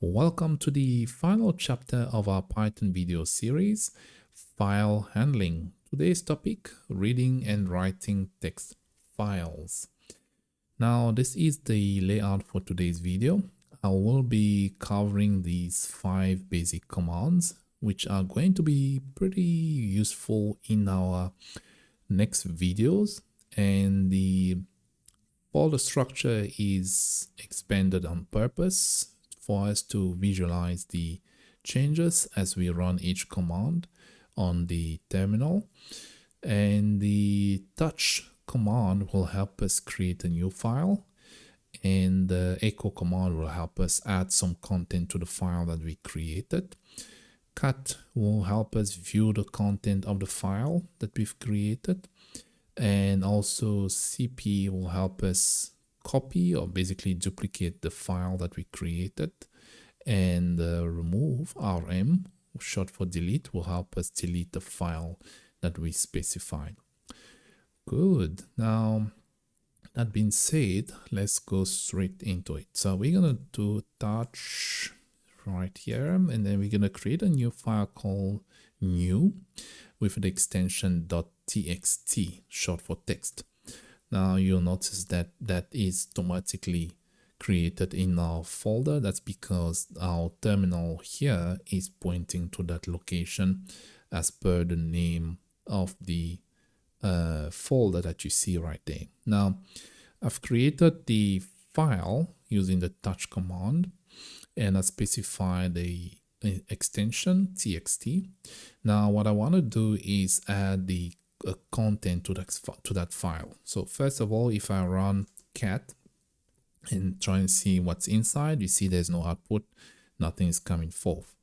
Welcome to the final chapter of our Python video series, File Handling. Today's topic, reading and writing text files. Now, this is the layout for today's video. I will be covering these 5 basic commands, which are going to be pretty useful in our next videos. And the folder structure is expanded on purpose for us to visualize the changes as we run each command on the terminal. And the touch command will help us create a new file, and the echo command will help us add some content to the file that we created. Cut will help us view the content of the file that we've created, and also CP will help us copy or basically duplicate the file that we created, and remove RM, short for delete, will help us delete the file that we specified. Good. Now, that being said, let's go straight into it. So we're going to do touch right here, and then we're going to create a new file called new with the extension .txt, short for text. Now you'll notice that that is automatically created in our folder. That's because our terminal here is pointing to that location as per the name of the folder that you see right there. Now, I've created the file using the touch command, and I specified the extension txt. Now, what I want to do is add the content to that file. So first of all, if I run cat and try and see what's inside, you see there's no output, nothing is coming forth.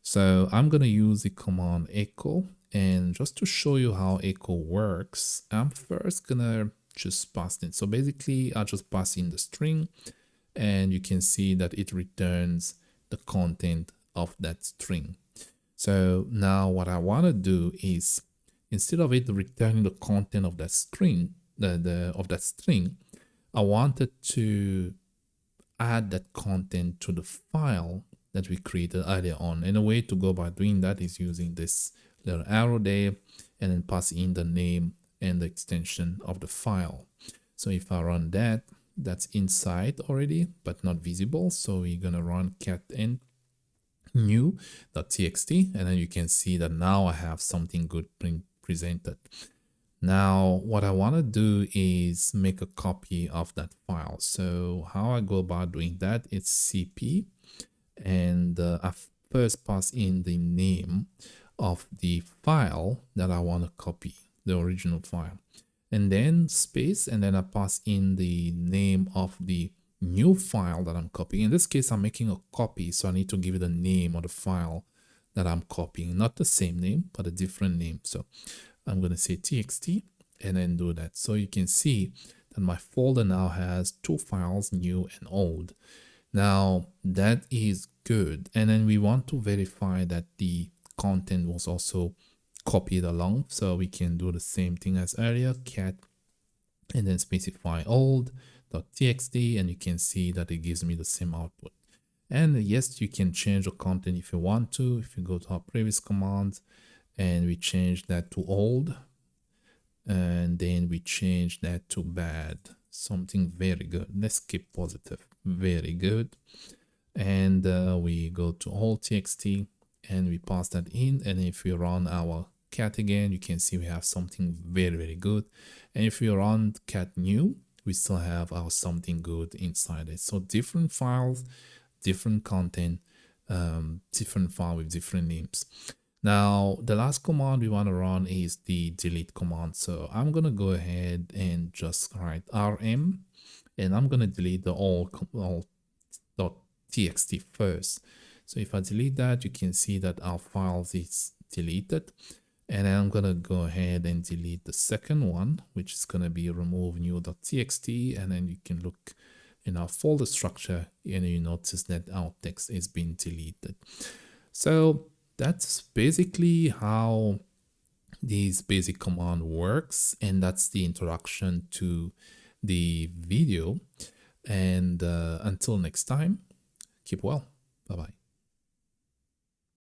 So I'm going to use the command echo, and just to show you how echo works, I'm first going to just pass in. So basically I'll just pass in the string, and you can see that it returns the content of that string. So now what I want to do is, instead of it returning the content of that string, I wanted to add that content to the file that we created earlier on. And a way to go about doing that is using this little arrow there, and then pass in the name and the extension of the file. So if I run that, that's inside already, but not visible. So we're gonna run cat and new.txt, and then you can see that now I have something good presented. Now what I want to do is make a copy of that file. So how I go about doing that is cp, and I first pass in the name of the file that I want to copy, the original file, and then space, and then I pass in the name of the new file that I'm copying. In this case, I'm making a copy, so I need to give it a name of the file that I'm copying, not the same name, but a different name. So I'm going to say txt and then do that. So you can see that my folder now has 2 files, new and old. Now that is good. And then we want to verify that the content was also copied along. So we can do the same thing as earlier, cat, and then specify old.txt, and you can see that it gives me the same output. And yes, you can change the content if you want to. If you go to our previous commands and we change that to old, and then we change that to bad, something very good. Let's keep positive, very good. And we go to old.txt and we pass that in. And if we run our cat again, you can see we have something very, very good. And if we run cat new, we still have our something good inside it. So different files, different content, different file with different names. Now the last command we want to run is the delete command. So I'm going to go ahead and just write rm, and I'm going to delete the all.txt first. So if I delete that, you can see that our files is deleted. And then I'm going to go ahead and delete the second one, which is going to be remove new.txt. And then you can look in our folder structure and you notice that our text is being deleted. So that's basically how this basic command works. And that's the introduction to the video. And until next time, keep well. Bye-bye.